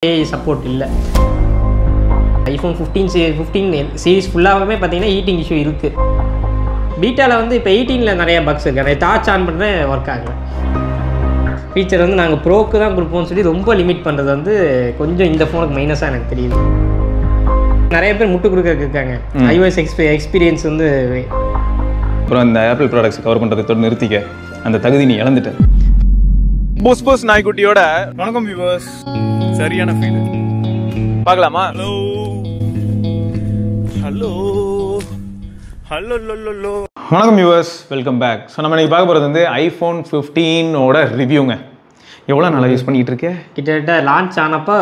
AI support இல்லை. IPhone 15 series ஃபுல்லாகவே பார்த்தீங்கன்னா ஹீட்டிங் இஷ்யூ இருக்குது. பீட்டாவில் வந்து இப்போ 18 நிறைய பக்ஸ் இருக்குது. அதை டார்ச் ஆன் பண்ணுறேன் ஒர்க் ஆகலை. ஃபீச்சர் வந்து நாங்கள் ப்ரோக்கு தான் கொடுப்போம்னு சொல்லி ரொம்ப லிமிட் பண்ணுறது வந்து கொஞ்சம் இந்த ஃபோனுக்கு மைனஸாக எனக்கு தெரியுது. நிறைய பேர் முட்டு கொடுக்க இருக்காங்க. iOS எக்ஸ்பீரியன்ஸ் வந்து அப்புறம் இந்த ஆப்பிள் ப்ராடக்ட்ஸ் கவர் பண்ணுறதை நிறுத்திக்க, அந்த தகுதி நீ இழந்துட்ட. போஸ் நாய்க்குட்டியோட வணக்கம் வியூவர்ஸ். சரியான ஃபீல் பார்க்கலாமா? Hello hello hello low. வணக்கம் வியூவர்ஸ், வெல்கம் பேக். ஸோ நம்ம இன்றைக்கி பார்க்க போகிறது வந்து ஐஃபோன் 15ஓட ரிவ்யூங்க. எவ்வளோ நல்லா யூஸ் பண்ணிகிட்டு இருக்கேன். கிட்டத்தட்ட லான்ச் ஆனப்போ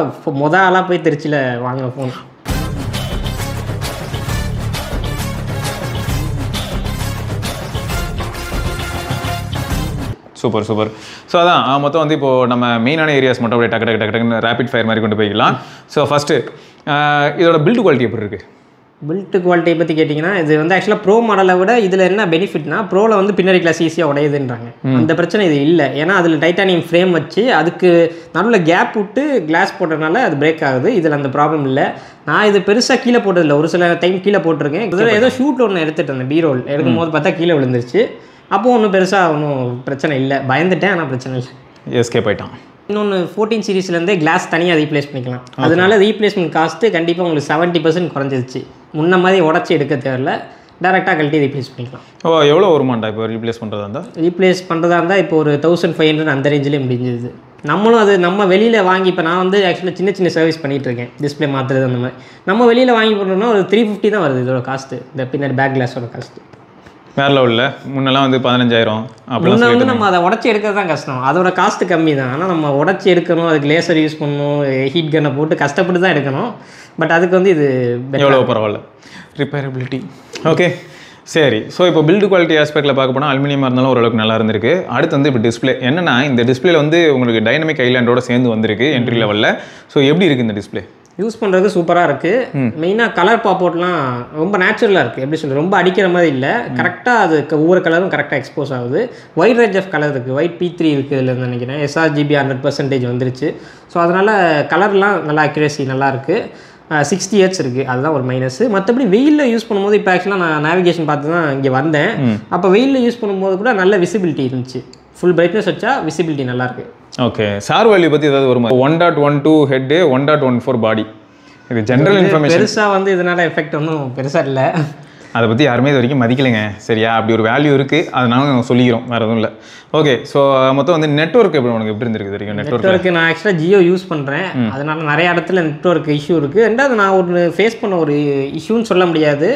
ஆளாக போய் திருச்சியில் வாங்கின ஃபோன். Super super. ஸோ அதான் மொத்தம் வந்து இப்போது நம்ம மெயினான ஏரியாஸ் மட்டும் அப்படியே டக்கு டக்கு டக்கு டக்குன்னு ரேபிட் ஃபயர் மாதிரி கொண்டு போய்க்கலாம். ஸோ ஃபஸ்ட்டு இதோட பில்டு குவாலிட்டி எப்படி இருக்குது? பில்ட் குவாலிட்டியை பற்றி கேட்டிங்கன்னா, இது வந்து ஆக்சுவலாக ப்ரோ மாடலை விட இதில் என்ன பெனிஃபிட்னா, ப்ரோவில் வந்து பின்னாடி கிளாஸ் ஈஸியாக உடையுதுன்றாங்க. அந்த பிரச்சனை இது இல்லை. ஏன்னா அதில் டைட்டானியம் ஃப்ரேம் வச்சு அதுக்கு நடுவில் கேப் விட்டு கிளாஸ் போட்டதுனால அது பிரேக் ஆகுது. இதில் அந்த ப்ராப்ளம் இல்லை. நான் இது பெருசாக கீழே போட்டதில்லை. ஒரு சில டைம் கீழே போட்டிருக்கேன். இதில் ஏதோ ஷூட் ஒன்று எடுத்துகிட்டு இருந்தேன், பீரோல் எடுக்கும்போது பார்த்தா கீழே விழுந்துருச்சு. அப்போது ஒன்றும் பெருசாக ஒன்றும் பிரச்சனை இல்லை. பயந்துட்டேன், ஆனால் பிரச்சனை இல்லை. எஸ்கேப் ஆகிட்டான். இன்னொன்று 14 சீரீஸ்லேருந்தே கிளாஸ் தனியாக ரீப்ளேஸ் பண்ணிக்கலாம். அதனால ரீப்ளேஸ்மெண்ட் காஸ்ட்டு கண்டிப்பாக உங்களுக்கு 70% குறைஞ்சிருச்சு. முன்ன மாதிரி உடச்சி எடுக்க தேவையில்ல, டேரெக்டாக கழட்டி ரீப்ளேஸ் பண்ணிக்கலாம். எவ்வளோ வருமாண்டா இப்போ ரீப்ளேஸ் பண்ணுறதா இருந்தால்? ரீப்ளேஸ் பண்ணுறதா இருந்தால் இப்போ ஒரு 1500 அந்த ரேஞ்சிலே முடிஞ்சிது. நம்மளும் அது நம்ம வெளியில் வாங்கி, இப்போ நான் வந்து ஆக்சுவலாக சின்ன சின்ன சர்வீஸ் பண்ணிகிட்டு இருக்கேன், டிஸ்பிளே மாற்றுறது அந்த மாதிரி. நம்ம வெளியில் வாங்கி போட்டோம்னா ஒரு 350 தான் வருது இதோட காஸ்ட்டு. இந்த பின்னாடி பேக் கிளாஸோட காஸ்ட்டு வேறு லெவலில். முன்னெல்லாம் வந்து 15,000 அப்படின்னா வந்து நம்ம அதை உடச்சி எடுக்கிறது தான் கஷ்டம். அதோட காஸ்ட்டு கம்மி தான். ஆனால் நம்ம உடச்சி எடுக்கணும், அதுக்கு லேசர் யூஸ் பண்ணணும், ஹீட் கன்னை போட்டு கஷ்டப்பட்டு தான் எடுக்கணும். பட் அதுக்கு வந்து இது எவ்வளோ பரவாயில்ல, ரிப்பேரபிலிட்டி. ஓகே சரி. ஸோ இப்போ பில்டு குவாலிட்டி ஆஸ்பெக்டில் பார்க்க போனால் அலுமினியமாக இருந்தாலும் ஓரளவுக்கு நல்லா இருந்திருக்கு. அடுத்து வந்து இப்போ டிஸ்பிளே என்னென்னா, இந்த டிஸ்பிளேல வந்து உங்களுக்கு டைனமிக் ஐலாண்டோட சேர்ந்து வந்திருக்கு என்ட்ரி லெவலில். ஸோ எப்படி இருக்குது இந்த டிஸ்பிளே? யூஸ் பண்ணுறதுக்கு சூப்பராக இருக்குது. மெயினாக கலர் பாப்போட்லாம் ரொம்ப நேச்சுரலாக இருக்குது. எப்படி சொல்கிறது, ரொம்ப அடிக்கிற மாதிரி இல்லை. கரெக்டாக அது ஒவ்வொரு கலரும் கரெக்டாக எக்ஸ்போஸ் ஆகுது. ஒயிட் ரேஞ்ச் ஆஃப் கலர் இருக்குது. ஒயிட் P3 இருக்குது இதில் நினைக்கிறேன். sRGB 100% வந்துருச்சு. ஸோ அதனால் கலர்லாம் நல்லா அக்யூரேசி நல்லா இருக்குது. 60 Hz இருக்குது, அதுதான் ஒரு மைனஸ். மற்றபடி வெயிலில் யூஸ் பண்ணும்போது இப்போ ஆக்சுவலாக நான் நேவிகேஷன் பார்த்து தான் இங்கே வந்தேன். அப்போ வெயிலில் யூஸ் பண்ணும்போது கூட நல்ல விசிபிலிட்டி இருந்துச்சு. ஃபுல் பிரைட்னஸ் வச்சா விசிபிலிட்டி நல்லாயிருக்கு. ஓகே, சார் வேல்யூ பற்றி ஏதாவது ஒரு 1.12 ஹெட்டு, 1.14 பாடி. இது ஜென்ரல் இன்ஃபர்மேஷன். பெருசாக வந்து இதனால் எஃபெக்ட் ஒன்றும் பெருசாக இல்லை. அதை பற்றி யாருமே இது வரைக்கும் மதிக்கலைங்க. சரியா, அப்படி ஒரு வேல்யூ இருக்குது, அதனால நாங்கள் சொல்லிக்கிறோம், வேறு எதுவும் இல்லை. ஓகே, ஸோ மொத்தம் வந்து நெட்வொர்க் எப்படி உனக்கு எப்படி இருந்திருக்கு வரைக்கும்? நெட்வொர்க்கு நான் ஆக்சுவலாக ஜியோ யூஸ் பண்ணுறேன். அதனால நிறைய இடத்துல நெட்வொர்க் இஷ்யூ இருக்குது. ரெண்டாவது நான் ஒரு ஃபேஸ் பண்ண ஒரு இஷ்யூன்னு சொல்ல முடியாது.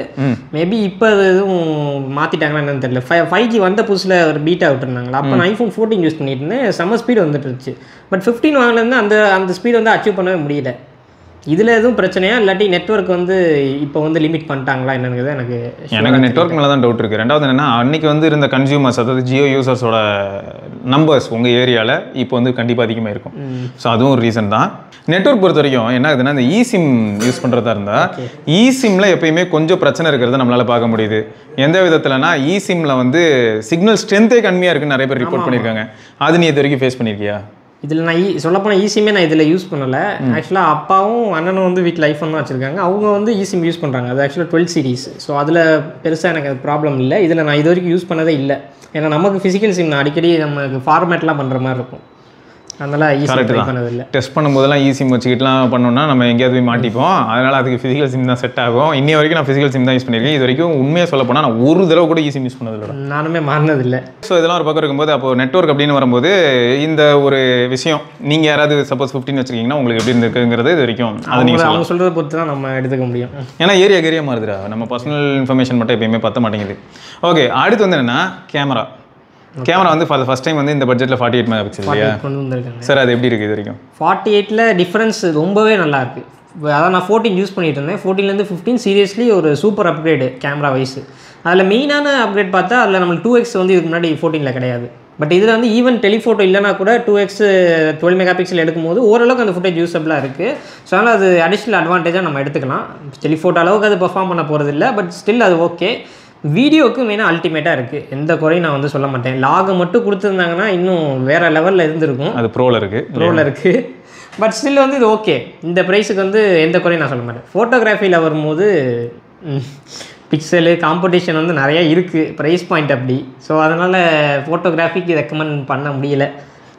மேபி இப்போ எதுவும் மாற்றிட்டாங்களா என்னன்னு தெரியல. 5G வந்த புதுசில் ஒரு பீட்டா விட்டுருந்தாங்களா, அப்போ நான் ஐஃபோன் 14 யூஸ் பண்ணிட்டு இருந்தேன். செம்ம ஸ்பீடு வந்துட்டு இருந்துச்சு. பட் 15 வாங்கிலேருந்து அந்த ஸ்பீடு வந்து அச்சீவ் பண்ணவே முடியல. இதில் எதுவும் பிரச்சனையா இல்லாட்டி நெட்வொர்க் வந்து இப்போ வந்து லிமிட் பண்ணிட்டாங்களா என்னங்கிறது எனக்கு நெட்வொர்க் மேலே தான் டவுட் இருக்குது. ரெண்டாவது என்னென்னா, அன்றைக்கி வந்து இருந்த கன்சியூமர்ஸ், அதாவது ஜியோ யூசர்ஸோட நம்பர்ஸ் உங்கள் ஏரியாவில் இப்போ வந்து கண்டிப்பாக அதிகமாக இருக்கும். ஸோ அதுவும் ஒரு ரீசன் தான். நெட்வொர்க் பொறுத்த வரைக்கும் என்ன ஆகுதுன்னா, இந்த இசிம் யூஸ் பண்ணுறதா இருந்தால் இசிம்மில் எப்பயுமே கொஞ்சம் பிரச்சனை இருக்கிறத நம்மளால் பார்க்க முடியுது. எந்த விதத்தில்னா, இசிம்மில் வந்து சிக்னல் ஸ்ட்ரென்த்தே கம்மியாக இருக்குன்னு நிறைய பேர் ரிப்போர்ட் பண்ணியிருக்காங்க. அது நீ இது வரைக்கும் ஃபேஸ் பண்ணியிருக்கியா? இதில் நான் சொல்லப்போனால் ஈசிமே நான் இதில் யூஸ் பண்ணலை. ஆக்சுவலாக அப்பாவும் அண்ணனும் வந்து வீட்டில் ஐஃபோன் தான் வச்சுருக்காங்க. அவங்க வந்து ஈசிம் யூஸ் பண்ணுறாங்க. அது ஆக்சுவலாக 12 சீரிஸ். ஸோ அதில் பெருசாக எனக்கு அது ப்ராப்ளம் இல்லை. இதில் நான் இது வரைக்கும் யூஸ் பண்ணதே இல்லை. ஏன்னா நமக்கு ஃபிசிக்கல் சிம் அடிக்கடி நமக்கு ஃபார்மேட்லாம் பண்ணுற மாதிரி இருக்கும். அதனால் ஈஸி ட்ரை பண்ணதில்லை. டெஸ்ட் பண்ணும்போதெல்லாம் ஈசிம் வச்சுக்கிட்டுலாம் பண்ணோம்னா நம்ம எங்கேயாவது போய் மாட்டிப்போம். அதனால் அதுக்கு ஃபிசிக்கல் சிம் தான் செட் ஆகும். இன்னி வரைக்கும் நான் ஃபிசிக்கல் சிம் தான் யூஸ் பண்ணியிருக்கேன். இது வரைக்கும் உண்மையாக சொல்ல போனால் நான் ஒரு தடவை கூட ஈசிம் யூஸ் பண்ணதில்லை. நானுமே மாறினதில்லை. ஸோ இதெல்லாம் ஒரு பக்கம் இருக்கும்போது, அப்போ நெட்வொர்க் அப்படின்னு வரும்போது இந்த ஒரு விஷயம், நீங்கள் யாராவது சப்போஸ் 15 வச்சுருக்கீங்கன்னா உங்களுக்கு எப்படி இருந்துக்குங்கிறது இது வரைக்கும் அதை நீங்கள் அவங்க சொல்கிறத பொறுத்து தான் நம்ம எடுத்துக்க முடியும். ஏன்னா ஏரியா மாறுதுடா. நம்ம பர்சனல் இன்ஃபர்மேஷன் மட்டும் எப்பயுமே பற்ற மாட்டேங்குது. ஓகே, அடுத்து வந்து என்னென்னா கேமரா வந்து ஃபார் ஃபர்ஸ்ட் டைம் வந்து இந்த பட்ஜெட்டில் 48 மெகாபிக்சல் இல்லையா? சார் அது எப்படி இருக்குது இது வரைக்கும்? 48ல் டிஃப்ரென்ஸ் ரொம்பவே நல்லாயிருக்கு. அதான் நான் 14 யூஸ் பண்ணிட்டு இருந்தேன். 14லேருந்து 15 சீரியஸ்லி ஒரு சூப்பர் அப்கிரேடு கேமரா வைஸு. அதில் மெயினான அப்கிரேட் பார்த்தா அதில் நம்மளுக்கு 2x வந்து இதுக்கு முன்னாடி 14ல் கிடையாது. பட் இதில் வந்து ஈவன் டெலிஃபோட்டோ இல்லைனா கூட 2x 12 மெகாபிக்சல் எடுக்கும்போது ஓரளவுக்கு அந்த ஃபுட்டேஜ் யூஸபிளாக இருக்குது. ஸோ அதனால் அது அடிஷ்னல் அட்வான்டேஜாக நம்ம எடுத்துக்கலாம். டெலிஃபோட்டோ அளவுக்கு அது பெர்ஃபார்ம் பண்ண போகிறதில்ல. பட் ஸ்டில் அது ஓகே. வீடியோவுக்கு மெயினாக அல்டிமேட்டாக இருக்குது. எந்த குறையும் நான் வந்து சொல்ல மாட்டேன். லாகை மட்டும் கொடுத்துருந்தாங்கன்னா இன்னும் வேறு லெவலில் இருந்திருக்கும். அது ப்ரோவில் இருக்குது. பட் ஸ்டில் வந்து இது ஓகே. இந்த ப்ரைஸுக்கு வந்து எந்த குறையும் நான் சொல்ல மாட்டேன். ஃபோட்டோகிராஃபியில் வரும்போது பிக்சலு காம்படிஷன் வந்து நிறையா இருக்குது, ப்ரைஸ் பாயிண்ட் அப்படி. ஸோ அதனால் ஃபோட்டோகிராஃபிக்கு ரெக்கமெண்ட் பண்ண முடியல.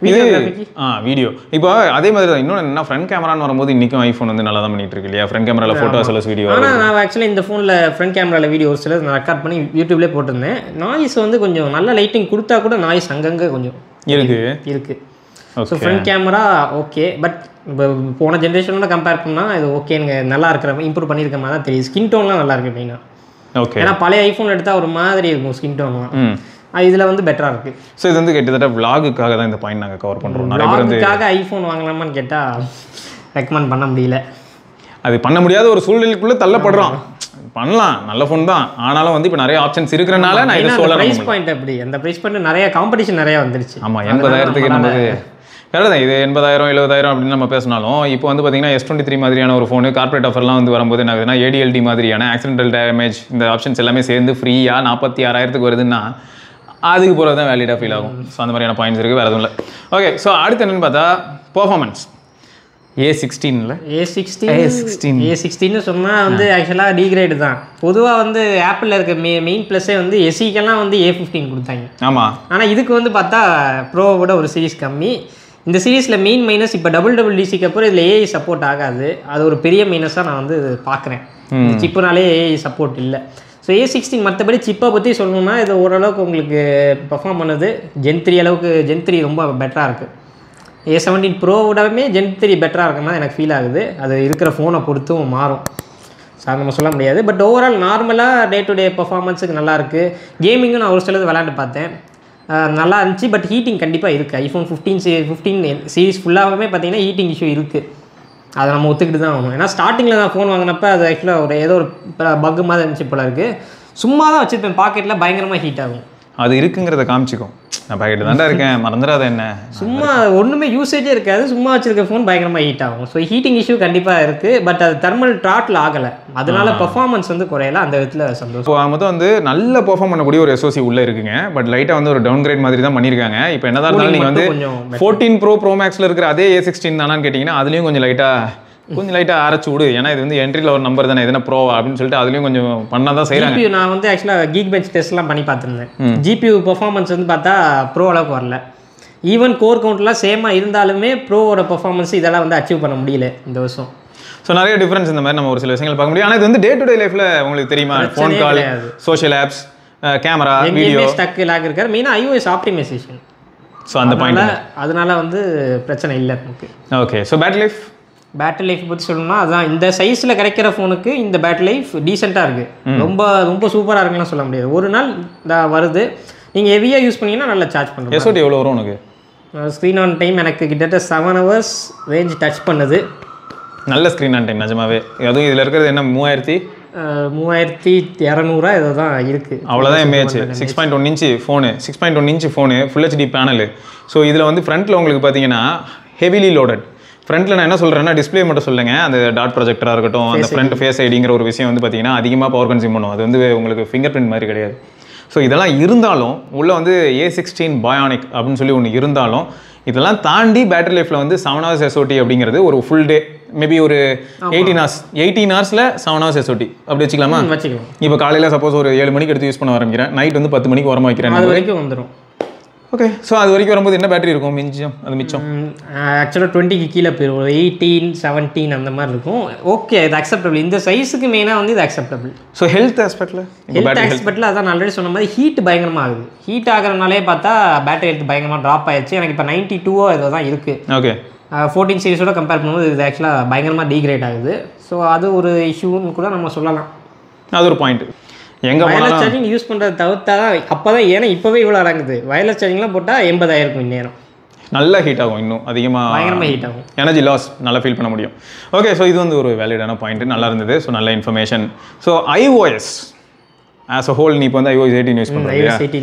வீடியோகிராஃபிக்கு வீடியோ இப்போ அதே மாதிரி தான். இன்னொன்று என்ன, ஃப்ரண்ட் கேமரான்னு வரும்போது இன்றைக்கும் ஐஃபோன் வந்து நல்லா தான் பண்ணிட்டு இருக்கு இல்லையா? ஃப்ரண்ட் கேமராவில் ஃபோட்டோ அஸ் வீடியோ. ஆனால் நான் ஆக்சுவலி இந்த ஃபோனில் ஃப்ரண்ட் கேமராவில் வீடியோ ஒரு சிலர் நான் ரெக்கார்ட் பண்ணி யூடியூப்லேயே போட்டிருந்தேன். நாய்ஸ் வந்து கொஞ்சம் நல்ல லைட்டிங் கொடுத்தா கூட நாய்ஸ் அங்கங்கே கொஞ்சம் இருக்குது. So front camera okay, but இப்போ போன ஜென்ரேஷனோட கம்பேர் பண்ணால் இது ஓகேங்க, நல்லா இருக்கிற இம்ப்ரூவ் பண்ணியிருக்க மாதிரி தான் தெரியுது. ஸ்கின் டோன்லாம் நல்லா இருக்குது மெயினாக. ஓகே, ஏன்னா பழைய ஐஃபோன் எடுத்தால் ஒரு மாதிரி இருக்கும் ஸ்கின் டோன்லாம், இதில் வந்து பெட்டராக இருக்குது. ஸோ இது வந்து கிட்டத்தட்ட விளாகுக்காக தான் இந்த பாயிண்ட் நாங்கள் கவர் பண்ணுறோம். நிறைய பேர் விளாகுக்காக ஐஃபோன் வாங்கலாமான்னு கேட்டால் ரெக்கமெண்ட் பண்ண முடியல. அது பண்ண முடியாத ஒரு சூழ்நிலைக்குள்ளே தள்ளப்படுறோம். பண்ணலாம், நல்ல ஃபோன் தான். ஆனாலும் வந்து இப்போ நிறைய ஆப்ஷன்ஸ் இருக்கிறனால நான் இதை சொல்ல ப்ரைஸ் பாயிண்ட் அப்படி அந்த ப்ரைஸ் பாயிண்ட் நிறைய காம்படிஷன் நிறையா வந்துருச்சு. ஆமாம், 80,000க்கு நமக்கு கரெக்ட் தான். இது 80,000 70,000 அப்படின்னு நம்ம பேசினாலும் இப்போ வந்து பார்த்தீங்கன்னா S23 மாதிரியான ஒரு ஃபோனு கார்பரேட் ஆஃபர்லாம் வந்து வரும்போது என்ன ஆகுதுன்னா, ADLD மாதிரியான ஆக்சிடென்டல் டேமேஜ் இந்த ஆப்ஷன்ஸ் எல்லாமே சேர்ந்து ஃப்ரீயாக 46,000க்கு வருதுன்னா அதுக்கு போகிறது தான் வேலிடாக ஃபீல் ஆகும். ஸோ அந்த மாதிரியான பாயிண்ட்ஸ் இருக்குது, வேறு எதுவும் இல்லை. ஓகே, ஸோ அடுத்து என்னென்னு பார்த்தா பெர்ஃபார்மன்ஸ். A16 சொன்னால் வந்து ஆக்சுவலாக டிகிரேடு தான். பொதுவாக வந்து ஆப்பிளில் இருக்க மெயின் ப்ளஸ்ஸே வந்து எஸ்சிக்கெல்லாம் வந்து A15 கொடுத்தாங்க. ஆமாம், ஆனால் இதுக்கு வந்து பார்த்தா ப்ரோவோட ஒரு சீரிஸ் கம்மி. இந்த சீரீஸில் மெயின் மைனஸ் இப்போ WWDCக்கு அப்புறம் இதில் ஏஐ சப்போர்ட் ஆகாது. அது ஒரு பெரிய மைனஸாக நான் வந்து பார்க்குறேன். சிப்புனாலே ஏஐ சப்போர்ட் இல்லை. ஸோ A16 மற்றபடி சிப்பை பற்றி சொல்லணும்னா இது ஓரளவுக்கு உங்களுக்கு பர்ஃபார்ம் பண்ணுது. Gen 3 அளவுக்கு Gen 3 ரொம்ப பெட்டராக இருக்குது. A17 ப்ரோவோடவே Gen 3 பெட்டராக இருக்குன்னா எனக்கு ஃபீல் ஆகுது. அது இருக்கிற ஃபோனை பொறுத்தும் மாறும், சார் நம்ம சொல்ல முடியாது. பட் ஓவரால் நார்மலாக டே டு டே பர்ஃபார்மன்ஸுக்கு நல்லாயிருக்கு. கேமிங்கும் நான் ஒரு சிலது விளையாண்டு பார்த்தேன், நல்லா இருந்துச்சு. பட் ஹீட்டிங் கண்டிப்பாக இருக்குது. ஐஃபோன் 15 சீரிஸ் ஃபுல்லாகவே பார்த்தீங்கன்னா ஹீட்டிங் இஷ்யூ இருக்குது. அதை நம்ம ஒத்துக்கிட்டு தான் ஆகணும். ஏன்னா ஸ்டார்டிங்கில் நான் ஃபோன் வாங்கினப்போ அது ஆக்சுவலாக ஏதோ ஒரு பக்கு மாதிரி இருந்துச்சு போல இருக்குது. சும்மா தான் வச்சுருப்பேன் பாக்கெட்டில், பயங்கரமாக ஹீட் ஆகும். அது இருக்குங்கிறத காமிச்சிக்கும். நான் பாக்கெட்டு தாண்டா இருக்கேன், மறந்துடாத என்ன. சும்மா ஒன்றுமே யூசேஜே இருக்காது, சும்மா வச்சுருக்க ஃபோன் பயங்கரமாக ஹீட் ஆகும். ஸோ ஹீட்டிங் இஷ்யூ கண்டிப்பாக இருக்குது. பட் அது தெர்மல் ட்ராட்டில் ஆகலை, அதனால பர்ஃபார்மன்ஸ் வந்து குறையல. அந்த விதத்தில் சந்தோஷம். ஸோ மொத்தம் வந்து நல்ல பெர்ஃபார்ம் பண்ணக்கூடிய ஒரு SoC உள்ளே இருக்குங்க. பட் லைட்டாக வந்து ஒரு டவுன் கிரேட் மாதிரி தான் பண்ணியிருக்காங்க. இப்போ என்னதான் இருந்தாலும் நீங்கள் வந்து 14 Pro Maxல இருக்கிற அதே A16 தானான்னு கேட்டிங்கன்னா அதுலேயும் கொஞ்சம் லைட்டாக அரைச்சி விடு. ஏன்னா இது வந்து என்ட்ரியில் ஒரு நம்பர் தானே, எதுனா ப்ரோவா அப்படின்னு சொல்லிட்டு அதுலேயும் கொஞ்சம் பண்ணால் தான் செய்கிறாங்க. GPU நான் வந்து ஆக்சுவலாக கீக் பெஞ்ச் டெஸ்ட்லாம் பண்ணி பார்த்துருந்தேன். GPU பெர்ஃபார்மன்ஸ் வந்து பார்த்தா ப்ரோ அளவுக்கு வரல. ஈவன் கோர் கவுண்ட்லாம் சேமாக இருந்தாலுமே ப்ரோவோட பெர்ஃபார்மன்ஸ் இதெல்லாம் வந்து அச்சீவ் பண்ண முடியல இந்த வருஷம். ஸோ நிறைய டிஃப்ரென்ஸ் இந்த மாதிரி நம்ம ஒரு சில விஷயங்கள் பார்க்க முடியும். ஆனால் இது வந்து டே டு டே லைஃப்பில் உங்களுக்கு தெரியுமா, phone call, social apps, camera, video stuck lock இருக்கார். மெயினாக iOS ஆப்டிமைசேஷன். ஸோ அந்த பாயிண்ட் அதனால வந்து பிரச்சனை இல்லை நமக்கு. ஓகே, ஸோ பேட்டரி லைஃப் பற்றி சொல்லணும்னா அதான், இந்த சைஸில் கிடைக்கிற ஃபோனுக்கு இந்த பேட்டரி லைஃப் டீசெண்டாக இருக்குது. ரொம்ப சூப்பராக இருக்குன்னு சொல்ல முடியாது. ஒரு நாள் வருது, நீங்கள் ஹெவியாக யூஸ் பண்ணிங்கன்னா நல்லா சார்ஜ் பண்ணுறது. SOT எவ்வளோ வரும் உனக்கு? ஸ்க்ரீன் ஆன் டைம் எனக்கு கிட்டத்தட்ட 7 hours ரேஞ்ச் டச் பண்ணுது. நல்ல ஸ்க்ரீன் ஆன் டைம் நிஜமாவே. அதுவும் இதில் இருக்கிறது என்ன 3200 ஏதோ தான் இருக்குது. அவ்வளோதான் MAH. 6.1 inch phone, 6.1 inch phone, full HD panel. So இதில் வந்து ஃப்ரண்ட்டில் உங்களுக்கு பார்த்தீங்கன்னா ஹெவிலி லோடட். ஃப்ரண்ட்டில் நான் என்ன சொல்கிறேன்னா, டிஸ்பிளே மட்டும் சொல்லுங்க, அந்த டாட் ப்ரொஜெக்டராக இருக்கட்டும், அந்த ஃப்ரண்ட் ஃபேஸ் ஐடிங்கிற ஒரு விஷயம் வந்து பார்த்தீங்கன்னா அதிகமாக பவர் கன்சியூம் பண்ணும். அது வந்து உங்களுக்கு ஃபிங்கர் பிரிண்ட் மாதிரி கிடையாது. ஸோ இதெல்லாம் இருந்தாலும் உள்ளே வந்து A16 Bionic அப்படின்னு சொல்லி ஒன்று இருந்தாலும் இதெல்லாம் தாண்டி பேட்டரி லைஃப்பில் வந்து 7 hours SOT அப்படிங்கிறது ஒரு ஃபுல் டே, மேபி ஒரு 18 hours 7 hours SOT அப்படி வச்சுக்கலாமா? வச்சுக்கலாம். இப்போ காலையில் சப்போஸ் ஒரு 7 மணிக்கு எடுத்து யூஸ் பண்ண ஆரம்பிக்கிறேன், நைட் வந்து 10 மணிக்கு வரமா வைக்கிறேன், அது வரைக்கும் வந்துடும். ஓகே, ஸோ அது வரைக்கும் வரும்போது என்ன பேட்டரி இருக்கும் மிச்சம்? ஆக்சுவலாக 20க்கு கீழே போயிடும், ஒரு 18 17 அந்த மாதிரி இருக்கும். ஓகே, இது அக்செப்டபிள். இந்த சைஸுக்கு மெயினாக வந்து இது அக்செப்டபிள். ஸோ ஹெல்த் ஆஸ்பெக்டில் அதான் நான் ஆல்ரெடி சொன்ன மாதிரி ஹீட் பயங்கரமாக ஆகுது. ஹீட் ஆகிறனாலே பார்த்தா பேட்டரி ஹெல்த் பயங்கரமாக ட்ராப் ஆயிடுச்சு. எனக்கு இப்போ 92 ஏதோ தான் இருக்குது. ஓகே, 14 சீரிஸோட கம்பேர் பண்ணும்போது இது ஆக்சுவலாக பயங்கரமாக டீக்ரேட் ஆகுது. ஸோ அது ஒரு இஷ்யூன்னு கூட நம்ம சொல்லலாம். அது ஒரு பாயிண்ட். எங்கே வயர்லெஸ் சார்ஜிங் யூஸ் பண்ணுறது தவிர்த்தா தான் அப்போ தான், ஏன்னா இப்போவே இவ்வளோ இறங்குது. வயர்லெஸ் சார்ஜிங்லாம் போட்டால் 80 இருக்கும் இந்நேரம். நல்லா ஹீட் ஆகும், இன்னும் அதிகமாக பயங்கரமாக ஹீட் ஆகும், எனர்ஜி லாஸ் நல்லா ஃபீல் பண்ண முடியும். ஓகே, ஸோ இது வந்து ஒரு வேலிடான பாயிண்ட், நல்லா இருந்தது. ஸோ நல்ல information. So iOS as a whole, நீ இப்போ வந்து iOS 18 யூஸ் பண்ணுறீங்க.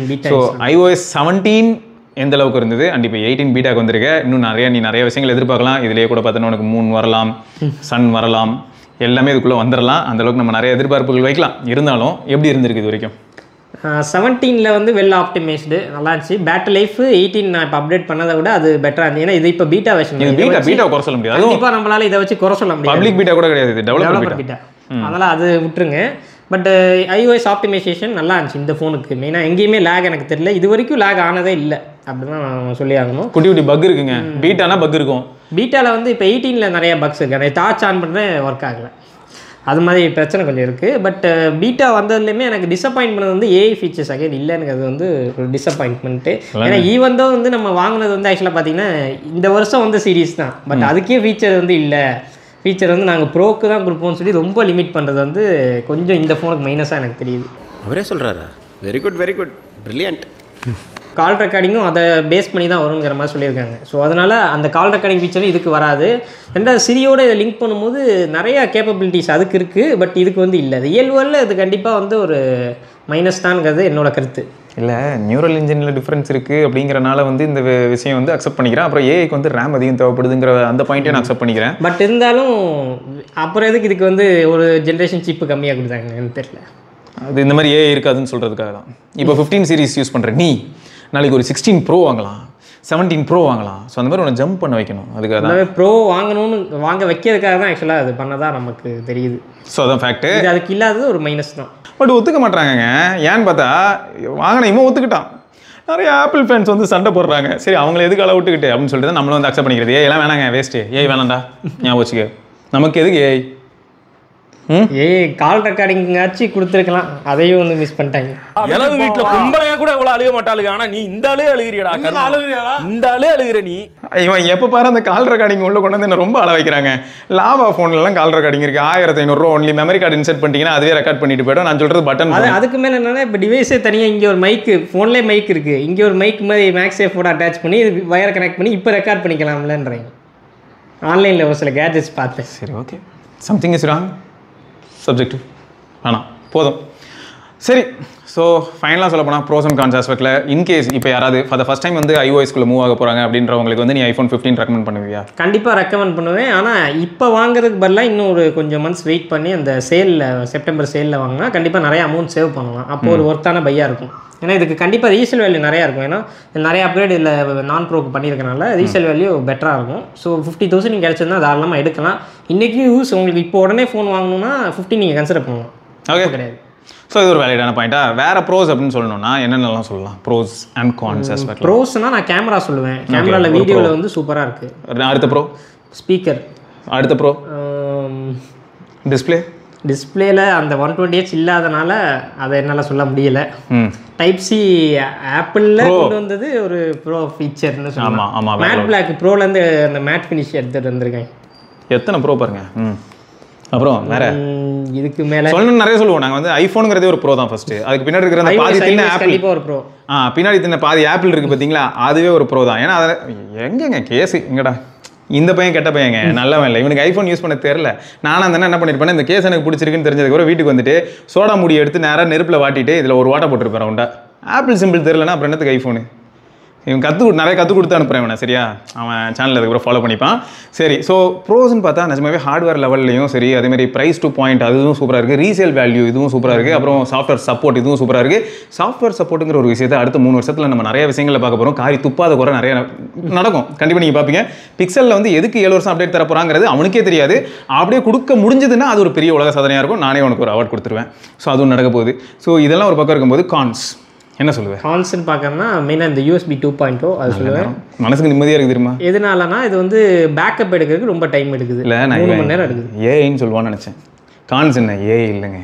ஸோ iOS 17 எந்த அளவுக்கு இருந்தது, அண்ட் இப்போ 18 பீட்டாக்கு வந்திருக்க. இன்னும் நீ நிறைய விஷயங்கள் எதிர்பார்க்கலாம். இதுலேயே கூட பார்த்தோன்னா உனக்கு மூன் வரலாம், சன் வரலாம், எல்லாமே இதுக்குள்ளே வந்துடலாம். அந்தளவுக்கு நம்ம நிறைய எதிர்பார்ப்புகள் வைக்கலாம். இருந்தாலும் எப்படி இருந்திருக்கு இது வரைக்கும்? 17 வந்து வெல் ஆப்டிமைஸ்டு நல்லா இருந்துச்சு. பேட்டரி லைஃப் 18 நான் இப்போ அப்டேட் பண்ணதை விட அது பெட்டராக இருந்துச்சு. ஏன்னா இது இப்போ பீட்டா வெர்ஷன், பீட்டா குறை சொல்ல முடியாது. கண்டிப்பாக நம்மளால இதை வச்சு குறை சொல்ல முடியாது. பப்ளிக் பீட்டா கூட கிடையாது, இது டெவலப்பர் பீட்டா. அதனால் அது விட்டுருங்க. பட் iOS ஆப்டிமைசேஷன் நல்லா இருந்துச்சு இந்த ஃபோனுக்கு. மெயினாக எங்கேயுமே லேக் எனக்கு தெரியல, இது வரைக்கும் லேக் ஆனதே இல்லை அப்படின்னு நான் சொல்லி ஆகணும். குட்டி குட்டி பக் இருக்குங்க, பீட்டானா பக் இருக்கும். பீட்டாவில் வந்து இப்போ 18 நிறைய பக்ஸ் இருக்குது. அதை டார்ச் ஆன் பண்ணுறேன் ஒர்க் ஆகலை, அது மாதிரி பிரச்சனை கொஞ்சம் இருக்குது. பட் பீட்டா வந்ததுலேயுமே எனக்கு டிசப்பாயின்ட் பண்ணது வந்து ஏஐ ஃபீச்சர்ஸ் அகைன் இல்லைன்னு, அது வந்து ஒரு டிசப்பாயின்ட்மெண்ட்டு. ஏன்னா ஈவன் தான் வந்து நம்ம வாங்கினது வந்து ஆக்சுவலாக பார்த்தீங்கன்னா இந்த வருஷம் வந்து சீரீஸ் தான், பட் அதுக்கே ஃபீச்சர் வந்து இல்லை. ஃபீச்சர் வந்து நாங்கள் ப்ரோக்கு தான் கொடுப்போம்னு சொல்லி ரொம்ப லிமிட் பண்ணுறது வந்து கொஞ்சம் இந்த ஃபோனுக்கு மைனஸாக எனக்கு தெரியுது. அவரே சொல்கிறாரா? Very good brilliant. கால் ரெக்கார்டிங்கும் அதை பேஸ் பண்ணி தான் வருங்கிற மாதிரி சொல்லியிருக்காங்க. ஸோ அதனால் அந்த கால் ரெக்கார்டிங் ஃபீச்சரும் இதுக்கு வராது. ரெண்டாவது சிரியோட இதை லிங்க் பண்ணும்போது நிறையா கேப்பபிலிட்டிஸ் அதுக்கு இருக்குது, பட் இதுக்கு வந்து இல்லை. ரியல் வேர்ல்டில் இது கண்டிப்பாக வந்து ஒரு மைனஸ் தான்ங்கிறது என்னோட கருத்து. இல்லை, நியூரல் இன்ஜினில் டிஃப்ரென்ஸ் இருக்குது அப்படிங்கிறனால வந்து இந்த விஷயம் வந்து அக்செப்ட் பண்ணிக்கிறேன். அப்புறம் ஏஐக்கு வந்து ரேம் அதிகம் தேவைப்படுதுங்கிற அந்த பாயிண்ட்டே நான் அக்செப்ட் பண்ணிக்கிறேன். பட் இருந்தாலும் அப்புறம் எதுக்கு இதுக்கு வந்து ஒரு ஜென்ரேஷன் சிப்பு கம்மியாக கொடுத்தாங்கன்னு தெரியல. அது இந்த மாதிரி ஏஐ இருக்காதுன்னு சொல்கிறதுக்காக தான். இப்போ 15 சீரிஸ் யூஸ் பண்ணுற நீ நாளைக்கு ஒரு 16 ப்ரோ வாங்கலாம், 17 ப்ரோ வாங்கலாம். ஸோ அந்த மாதிரி ஒன்று ஜம்ப் பண்ண வைக்கணும். அதுக்காக தான் ப்ரோ வாங்கணும்னு வாங்க வைக்கிறதுக்காக தான் ஆக்சுவலாக அது பண்ணதான் நமக்கு தெரியுது. ஸோ அதான் ஃபேக்ட்டு. இது அதுக்கு இல்லாதது ஒரு மைனஸ் தான். பட் ஒத்துக்க மாட்டாங்க. ஏன்னு பார்த்தா வாங்கின இவன் ஒத்துக்கிட்டான். நிறைய ஆப்பிள் ஃபேன்ஸ் வந்து சண்டை போடுறாங்க. சரி அவங்கள எதுக்கு அளவு விட்டுக்கிட்டு அப்படின்னு சொல்லிட்டு தான் நம்மளும் வந்து அக்செப்ட் பண்ணிக்கிறது. எல்லாம் வேணாங்க, வேஸ்ட்டு, ஏய் வேணாண்டா, ஞாபகம் வச்சுக்க, நமக்கு எதுக்கு ஏய் கால் ரெக்கார்டிங்காச்சும் கொடுத்துருக்கலாம், அதையும் வந்து மிஸ் பண்ணிட்டாங்க. எனது வீட்டுல கும்பலையா கூட இவ்வளவு அழுக மாட்டாளுங்க, ஆனா நீ இந்த ஆளே அழுகிறியடா, இந்த ஆளே அழுகிற நீ. இவன் எப்போ பாரு அந்த கால் ரெக்கார்டிங் உள்ள கொண்டு வந்து என்ன ரொம்ப அள வைக்கிறாங்க. லாவா ஃபோன்லாம் கால் ரெக்கார்டிங் இருக்குது, 1500 ரூபா ஒன்லி. மெமரி கார்டு இன்செர்ட் பண்ணிட்டீங்கன்னா அதுவே ரெக்கார்ட் பண்ணிட்டு போய்டும். நான் சொல்கிறது பட்டன். அதுக்கு மேலே என்னன்னா இப்போ டிவைஸே தனியாக இங்கே ஒரு மைக்கு, ஃபோன்லேயே மைக் இருக்குது, இங்கே ஒரு மைக் மாதிரி மேக்ஸேஃபோட அட்டாச் பண்ணி வயரை கனெக்ட் பண்ணி இப்போ ரெக்கார்ட் பண்ணிக்கலாம்லன்றீங்க. ஆன்லைனில் ஒரு சில கேஜெட்ஸ் பார்த்தேன். சரி okay, something is wrong, subjective ஆனால் போதும். சரி, ஸோ ஃபைனலாக சொல்ல போனால் ப்ரோஸ் அண்ட் கான்ஸ் ஆஸ்பெக்டில் இன்கேஸ் இப்போ யாராவது ஃபார் த ஃபஸ்ட் டைம் வந்து iOS-குள்ளே மூவ் ஆக போகிறாங்க அப்படின்றவங்களுக்கு வந்து நீ iPhone 15 ரெக்கமெண்ட் பண்ணுவியா? கண்டிப்பாக ரெக்கமெண்ட் பண்ணுவேன். ஆனால் இப்போ வாங்குறதுக்கு பதிலாக இன்னும் ஒரு கொஞ்சம் மந்த்ஸ் வெயிட் பண்ணி அந்த சேலில், செப்டம்பர் சேலில் வாங்கினா கண்டிப்பாக நிறைய அமௌண்ட் சேவ் பண்ணலாம். அப்போது ஒரு ஒர்த்தான பையாக இருக்கும். ஏன்னா இதுக்கு கண்டிப்பாக ரீசேல் வேல்யூ நிறையா இருக்கும். ஏன்னா நிறைய அப்கிரேட் இல்லை நான் ப்ரோக்கு பண்ணியிருக்கனால ரீசேல் வேல்யூ பெட்டராக இருக்கும். ஸோ 50,000 நீங்கள் கிடச்சிருந்தா தாராளமாக எடுக்கலாம். இன்றைக்கி யூஸ் உங்களுக்கு இப்போ உடனே ஃபோன் வாங்கணுன்னா 15 நீங்கள் கன்சிடர் பண்ணலாம். ஓகே, கிடையாது. ஸோ இது ஒரு வேலிடான பாயிண்டா. வேறு ப்ரோஸ் அப்படின்னு சொல்லணும்னா என்னென்னலாம் சொல்லலாம்? Pros and cons aspect. ப்ரோஸ்னால் நான் கேமரா சொல்லுவேன். கேமராவில் வீடியோவில் வந்து சூப்பராக இருக்குது. அடுத்த ப்ரோ ஸ்பீக்கர். அடுத்த ப்ரோ டிஸ்பிளேல அந்த 120Hz இல்லாதனால அதை என்னால் சொல்ல முடியல. டைப் சி ஆப்பிளில் கொண்டு வந்தது ஒரு ப்ரோ ஃபீச்சர்னு சொல்லலாம். மேட் பிளாக் ப்ரோலேருந்து அந்த மேட் ஃபினிஷ் எடுத்துகிட்டு வந்திருக்கேன். எத்தனை ப்ரோ பாருங்க. அப்புறம் வேற இதுக்கு மேலே சொல்லணும் நிறைய சொல்லுவோம். நாங்கள் வந்து ஐஃபோனுங்கிறதே ஒரு ப்ரோ தான் ஃபர்ஸ்ட். அதுக்கு பின்னாடி இருக்கிற அந்த பாதி தின்ன ஆப்பிள் ஒரு ப்ரோ. பின்னாடி தின்ன பாதி ஆப்பிள் இருக்குது பார்த்தீங்களா, அதுவே ஒரு ப்ரோ தான். ஏன்னா அதை எங்கேங்க கேஸு எங்கடா இந்த பையன் கெட்ட பையங்க, நல்லவன் இல்லை, இவனுக்கு ஐஃபோன் யூஸ் பண்ண தெரியல. நானும் அந்த என்ன பண்ணியிருப்பேன், இந்த கேஸ் எனக்கு பிடிச்சிருக்குன்னு தெரிஞ்சதுக்கப்புறம் வீட்டுக்கு வந்துட்டு சோடா மூடி எடுத்து நேராக நெருப்பில் வாட்டிட்டு இதில் ஒரு வாட்டை போட்டிருப்பேன் ரவுண்டா. ஆப்பிள் சிம்பிள் தெரியலன்னா அப்புறம் என்னத்துக்கு ஐஃபோனு? இவன் நிறைய கற்றுக் கொடுத்து அனுப்புகிறேன் இவனை. சரியா, அவன் சேனல் அதுக்கப்புறம் ஃபாலோ பண்ணிப்பான். சரி, ஸோ ப்ரோஸ்ன்னு பார்த்தா நிஜமாவே ஹார்ட்வேர் லெவல்லையும் சரி, அதேமாதிரி ப்ரைஸ் டு பாயிண்ட் அதுவும் சூப்பராக இருக்குது. ரீசேல் வேல்யூ இதுவும் சூப்பராக இருக்குது. அப்புறம் சாஃப்ட்வேர் சப்போர்ட் இதுவும் சூப்பராக இருக்குது. சாஃப்ட்வேர் சப்போர்ட்டுங்கிற ஒரு விஷயத்தை அடுத்த 3 வருஷத்தில் நம்ம நிறைய விஷயங்களை பார்க்க போகிறோம். காரி துப்பாத குறை நிறைய நடக்கும். கண்டிப்பாக நீங்கள் பார்ப்பீங்க. பிக்சலில் வந்து எதுக்கு 7 வருஷம் அப்டேட் தர போகிறாங்கிறது அவனுக்கே தெரியாது. அப்படியே கொடுக்க முடிஞ்சதுன்னா அது ஒரு பெரிய உலக சாதனையாக இருக்கும். நானே உனக்கு ஒரு அவார்ட் கொடுத்துருவேன். ஸோ அதுவும் நடக்க போகுது. ஸோ இதெல்லாம் ஒரு பக்கம் இருக்கும்போது கான்ஸ் என்ன சொல்லுவேன்? கான்ஸ்ன்னு பார்க்கணும்னா மெயினாக இந்த USB 2.0 அது சொல்லுவேன். மனசுக்கு நிம்மதியாக இருக்குது தெரியுமா? எதனாலனா இது வந்து பேக்கப் எடுக்கிறதுக்கு ரொம்ப டைம் எடுக்குது. இல்லை, நான் 3 மணி நேரம் எடுக்குது. ஏஐன்னு சொல்லுவான்னு நினச்சேன். கான்ஸ் என்ன ஏஐ இல்லைங்க,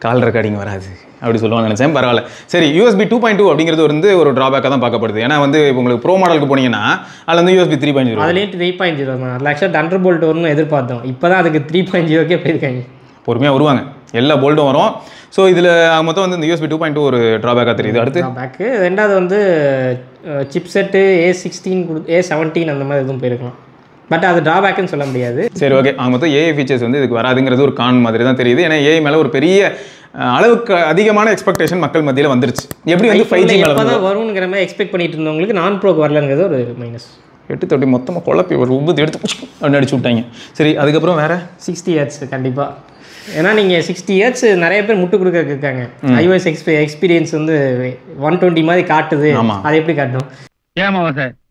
கால் ரெக்கார்டிங் வராது அப்படி சொல்லுவான்னு நினச்சேன். பரவாயில்ல. சரி, USB 2.2 அப்படிங்கிறது வந்து ஒரு ட்ராபேக்காக தான் பார்க்கப்படுது. ஏன்னா வந்து உங்களுக்கு ப்ரோ மாடலுக்கு போனீங்கன்னா அதில் வந்து USB 3.0, அதுலேயே 3.0 தான். அதில் ஆக்சுவலாக தண்டர்போல்ட் வரும்னு எதிர்பார்த்தோம். இப்போ தான் அதுக்கு 3.0க்கே போயிருக்காங்க. பொறுமையாக வருவாங்க, எல்லா போல்ட்டும் வரும். ஸோ இதில் மொத்தம் வந்து இந்த USB 2.2 ஒரு ட்ராபேக்காக தெரியுது. அடுத்து ட்ராபேக்கு ரெண்டாவது வந்து சிப்செட்டு A16 A17 அந்த மாதிரி எதுவும் போயிருக்கலாம். பட் அது ட்ராபேக்குன்னு சொல்ல முடியாது. சரி ஓகே, மொத்தம் ஏஐ ஃபீச்சர்ஸ் வந்து இதுக்கு வராதுங்கிறது ஒரு கான் மாதிரி தான் தெரியுது. ஏன்னா ஏஐ மேலே ஒரு பெரிய அளவுக்கு அதிகமான எக்ஸ்பெக்டேஷன் மக்கள் மத்தியில் வந்துருச்சு. எப்படி வந்து 5G மேலே தான் வரும்ங்கிற மாதிரி எக்ஸ்பெக்ட் பண்ணிட்டு இருந்தவங்களுக்கு நான் ப்ரோக்கு வரலங்கிறது ஒரு மைனஸ். 8 தொட்டி மொத்தமாக குழப்பி ஒரு உபத்து எடுத்து அப்படின்னு அடிச்சு விட்டாங்க. சரி, அதுக்கப்புறம் வேறு 60 Hz கண்டிப்பாக ஏன்னா நீங்கள் 60 இயர்ஸ் நிறைய பேர் முட்டு கொடுக்க இருக்காங்க. iOS எக்ஸ்பீரியன்ஸ் வந்து 120 மாதிரி காட்டுது, அதை எப்படி காட்டும்?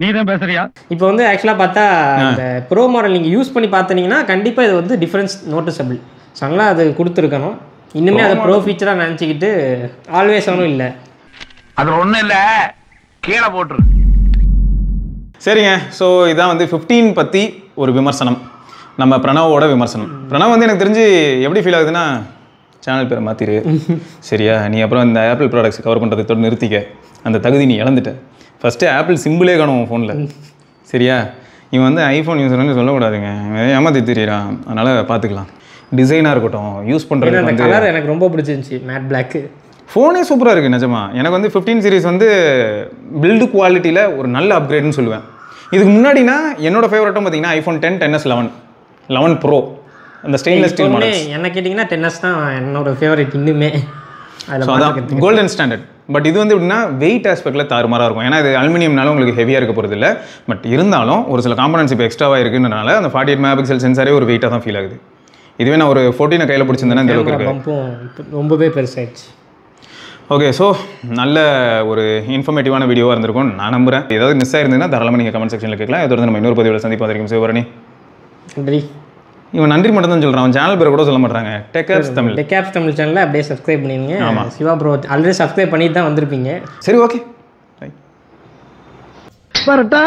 நீ தான் பேசுறியா? இப்போ வந்து ஆக்சுவலாக பார்த்தா இந்த ப்ரோ மாடல் நீங்கள் யூஸ் பண்ணி பார்த்தீங்கன்னா கண்டிப்பாக இது வந்து டிஃப்ரென்ஸ் நோட்டிசபிள். ஸோ அதனால் அது கொடுத்துருக்கணும். இன்னுமே அதை ப்ரோ ஃபீச்சராக நினச்சிக்கிட்டு ஆல்வேஸ் ஆனும் இல்லை, அது ஒன்றும் இல்லை, கீழே போட்டுரு. சரிங்க. ஸோ இதான் வந்து 15 பற்றி ஒரு விமர்சனம், நம்ம பிரணவோட விமர்சனம். பிரணவ் வந்து எனக்கு தெரிஞ்சு எப்படி ஃபீல் ஆகுதுன்னா, சேனல் பேரை மாற்றிரு சரியா, நீ அப்புறம் இந்த ஆப்பிள் ப்ராடக்ட்ஸ் கவர் பண்ணுறதை தொட்டு நிறுத்திக்க, அந்த தகுதி நீ இழந்துட்ட. ஃபஸ்ட்டு ஆப்பிள் சிம்பிளே காணும் ஃபோனில் சரியா. இவன் வந்து ஐஃபோன் யூஸர்னு சொல்லக்கூடாதுங்க, ஏமாற்றி தெரியுறான், அதனால் பார்த்துக்கலாம். டிசைனாக இருக்கட்டும், யூஸ் பண்ணுறது அந்த கலர் எனக்கு ரொம்ப பிடிச்சிருந்துச்சி, மேட் பிளாக்கு. ஃபோனே சூப்பராக இருக்குது நிஜமா. எனக்கு வந்து 15 சீரிஸ் வந்து பில்டு குவாலிட்டியில் ஒரு நல்ல அப்கிரேட்னு சொல்லுவேன். இதுக்கு முன்னாடினா என்னோட ஃபேவரட்டும் பார்த்தீங்கன்னா iPhone 10, 10s, 11 Pro, அந்த ஸ்டெயின்லெஸ் ஸ்டீல் மாடல். என்ன கேட்டிங்கன்னா 10s தான் என்னோட ஃபேவரட் இன்னுமே. அதான் கோல்டன் ஸ்டாண்டர்ட். பட் இது வந்து எப்படின்னா வெயிட் ஆஸ்பெக்டில் தாறுமாறாக இருக்கும். ஏன்னா இது அலுமினியம்னால உங்களுக்கு ஹெவியாக இருக்க போகிறது இல்லை. பட் இருந்தாலும் ஒரு சில காம்பனன்ட்ஸ் இப்போ எக்ஸ்ட்ராவாக இருக்குன்றனால அந்த 48 மெகாபிக்சல் சென்சாரே ஒரு வெயிட்டாக தான் ஃபீல் ஆகுது. இதுவே நான் ஒரு 14 கையில் பிடிச்சிருந்தேன்னா இந்த அளவுக்கு இருக்குது, ரொம்பவே பெருசாகிடுச்சு. ஓகே, ஸோ நல்ல ஒரு இன்ஃபர்மேட்டிவான வீடியோவாக இருந்திருக்கும் நான் நம்புகிறேன். ஏதாவது மிஸ் ஆயிருந்ததுன்னா தாராளமாக நீங்கள் கமெண்ட் செக்ஷனில் கேட்கலாம். இதோட நம்ம இன்னொரு பதிவில் சந்திப்பா வரைக்கும் சிவபரணி. நன்றி. இவன் நன்றி மட்டும் தான் சொல்கிறான், அவன் சேனல் பேர் கூட சொல்ல மாட்டாங்க. டெக்ஆப்ஸ் தமிழ் சேனலில் அப்படியே சப்ஸ்கிரைப் பண்ணிடுங்க. ஆமாம், சிவா ப்ரோ ஆல்ரெடி சப்ஸ்கிரைப் பண்ணிட்டு தான் வந்திருப்பீங்க. சரி, ஓகே, பரட்டா.